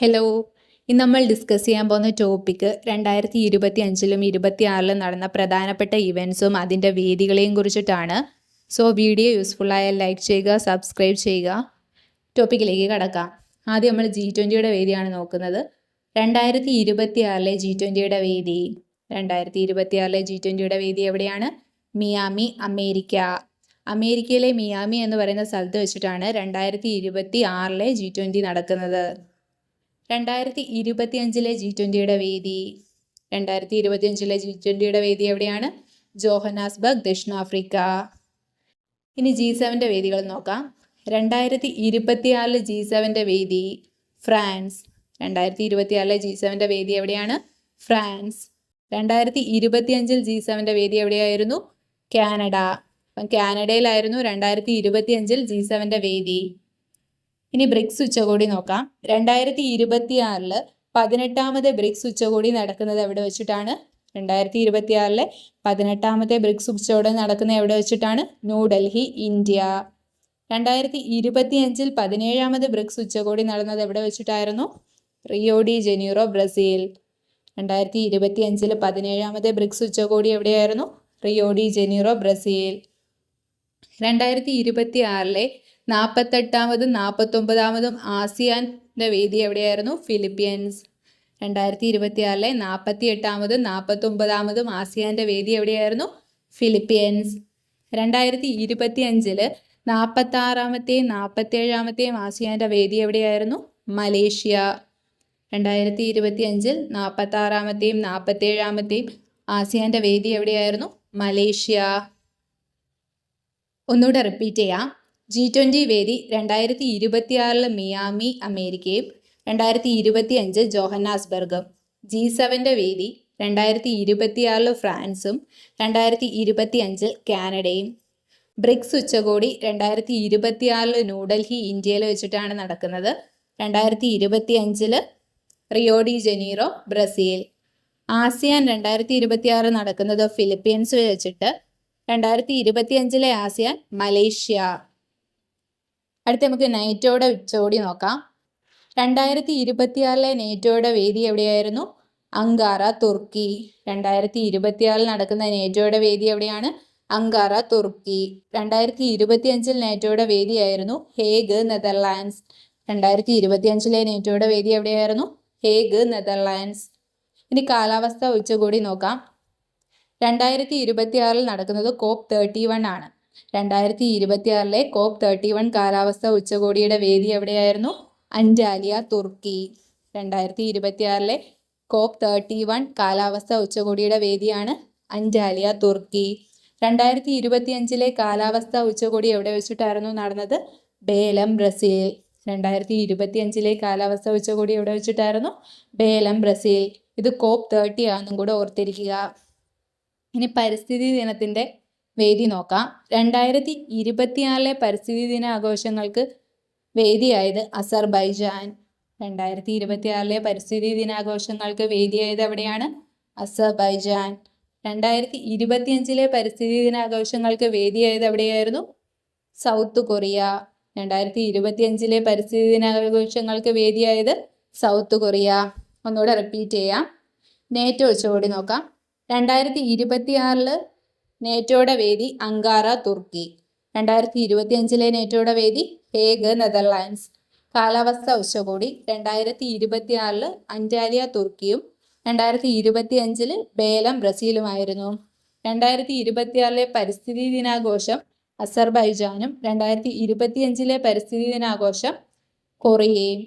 Hello, ഇന്ന് നമ്മൾ discuss ചെയ്യാൻ പോകുന്ന ടോപ്പിക്ക് 2025-ലും 2026-ലും നടന്ന പ്രധാനപ്പെട്ട ഇവൻറ്റ്സും അതിൻ്റെ വേദികളെയും കുറിച്ചിട്ടാണ്. സോ വീഡിയോ യൂസ്ഫുള്ളായാൽ ലൈക്ക് ചെയ്യുക, സബ്സ്ക്രൈബ് ചെയ്യുക. ടോപ്പിക്കിലേക്ക് കടക്കാം. ആദ്യം നമ്മൾ G20യുടെ വേദിയാണ് നോക്കുന്നത്. 2026-ലെ G20യുടെ വേദി 2026-ലെ G20യുടെ വേദി എവിടെയാണ്? Miami, America. അമേരിക്കയിലെ മിയാമി എന്ന് പറയുന്ന സ്ഥലത്ത് വെച്ചിട്ടാണ് 2026-ലെ G20 നടക്കുന്നത്. 2025-ലെ G20യുടെ വേദി 2025-ലെ G20യുടെ വേദി എവിടെയാണ്? ജോഹന്നാസ്ബർഗ്, ദക്ഷിണാഫ്രിക്ക. ഇനി G7ൻ്റെ വേദികൾ നോക്കാം. 2026-ലെ G7ൻ്റെ വേദി ഫ്രാൻസ്. 2026-ലെ G7ൻ്റെ വേദി എവിടെയാണ്? ഫ്രാൻസ്. 2025-ൽ G7ൻ്റെ വേദി എവിടെയായിരുന്നു? കാനഡ. അപ്പം കാനഡയിലായിരുന്നു 2025-ൽ G7ൻ്റെ വേദി. ഇനി ബ്രിക്സ് ഉച്ചകോടി നോക്കാം. 2026-ല് 18ാമത്തെ ബ്രിക്സ് ഉച്ചകോടി നടക്കുന്നത് എവിടെ വെച്ചിട്ടാണ്? 2026-ലെ 18ാമത്തെ ബ്രിക്സ് ഉച്ചകോടി നടക്കുന്നത് എവിടെ വെച്ചിട്ടാണ്? ന്യൂഡൽഹി, ഇന്ത്യ. 2025-ൽ 17ാമത് ബ്രിക്സ് ഉച്ചകോടി നടന്നത് എവിടെ വെച്ചിട്ടായിരുന്നു? Rio de Janeiro, Brazil. 2025-ൽ 17ാമത്തെ ബ്രിക്സ് ഉച്ചകോടി എവിടെയായിരുന്നു? Rio de Janeiro, Brazil. 2026-ലെ 48ാമതും 49ാമതും ആസിയാൻ്റെ വേദി എവിടെയായിരുന്നു? ഫിലിപ്പീൻസ്. 2026-ലെ 48ാമതും 49ാമതും ആസിയാൻ്റെ വേദി എവിടെയായിരുന്നു? ഫിലിപ്പീൻസ്. 2025-ല് 46ാമത്തെയും 47ാമത്തെയും ആസിയാൻ്റെ വേദി എവിടെയായിരുന്നു? മലേഷ്യ. 2025-ൽ 46ാമത്തെയും 47ാമത്തെയും ആസിയാൻ്റെ വേദി എവിടെയായിരുന്നു? മലേഷ്യ. ഒന്നുകൂടെ റിപ്പീറ്റ് ചെയ്യാം. G20 വേദി 2026-ല് മിയാമി, അമേരിക്കയും 2025 ജോഹന്നാസ്ബർഗും. G7ൻ്റെ വേദി 2026-ല് ഫ്രാൻസും 2025 കാനഡയും. ബ്രിക്സ് ഉച്ചകോടി 2026-ല് ന്യൂഡൽഹി, ഇന്ത്യയിൽ വെച്ചിട്ടാണ് നടക്കുന്നത്. 2025-ല് Rio de Janeiro, Brazil. ASEAN 2026 നടക്കുന്നത് ഫിലിപ്പീൻസ് വെച്ചിട്ട്. 2025-ലെ ആസിയാൻ മലേഷ്യ. അടുത്ത നമുക്ക് നേറ്റോയുടെ ഉച്ചകോടി നോക്കാം. 2026-ലെ നേറ്റോയുടെ വേദി എവിടെയായിരുന്നു? അങ്കാറ, തുർക്കി. 2026-ൽ നടക്കുന്ന നേറ്റോയുടെ വേദി എവിടെയാണ്? അങ്കാറ, തുർക്കി. 2025-ൽ നേറ്റോയുടെ വേദിയായിരുന്നു ഹേഗ്, നെതർലാൻഡ്സ്. 2025-ലെ നേറ്റോയുടെ വേദി എവിടെയായിരുന്നു? Hague, Netherlands. ഇനി കാലാവസ്ഥ ഉച്ചകോടി നോക്കാം. 2026-ൽ നടക്കുന്നത് COP31 ആണ്. 2026-ലെ COP31 കാലാവസ്ഥ ഉച്ചകോടിയുടെ വേദി എവിടെയായിരുന്നു? അന്റാലിയ, തുർക്കി. 2026-ലെ COP31 കാലാവസ്ഥ ഉച്ചകോടിയുടെ വേദിയാണ് അന്റാലിയ, തുർക്കി. 2025-ലെ കാലാവസ്ഥ ഉച്ചകോടി എവിടെ വെച്ചിട്ടായിരുന്നു നടന്നത്? ബേലം, ബ്രസീൽ. 2025-ലെ കാലാവസ്ഥ ഉച്ചകോടി എവിടെ വെച്ചിട്ടായിരുന്നു? ബേലം, ബ്രസീൽ. ഇത് COP30 ആണെന്നും കൂടെ ഓർത്തിരിക്കുക. ഇനി പരിസ്ഥിതി ദിനത്തിൻ്റെ വേദി നോക്കാം. 2026-ലെ പരിസ്ഥിതി ദിനാഘോഷങ്ങൾക്ക് വേദിയായത് അസർബൈജാൻ. 2026-ലെ പരിസ്ഥിതി ദിനാഘോഷങ്ങൾക്ക് വേദിയായത് എവിടെയാണ്? അസർബൈജാൻ. 2025-ലെ പരിസ്ഥിതി ദിനാഘോഷങ്ങൾക്ക് വേദിയായത് എവിടെയായിരുന്നു? South Korea. 2025-ലെ പരിസ്ഥിതി ദിനാഘോഷങ്ങൾക്ക് വേദിയായത് സൗത്ത് കൊറിയ. ഒന്നുകൂടെ റിപ്പീറ്റ് ചെയ്യാം. നേറ്റോ ഉച്ചകോടി നോക്കാം. 2026-ല് നേറ്റോയുടെ വേദി അങ്കാറ, തുർക്കി. 2025-ലെ നേറ്റോയുടെ വേദി ഹേഗ്, നെതർലാൻഡ്സ്. കാലാവസ്ഥ ഉച്ചകോടി 2026-ല് അന്റാലിയ, തുർക്കിയും 2025-ല് ബേലം, ബ്രസീലുമായിരുന്നു. 2026-ലെ പരിസ്ഥിതി ദിനാഘോഷം അസർബൈജാനും 2025-ലെ പരിസ്ഥിതി ദിനാഘോഷം കൊറിയയും.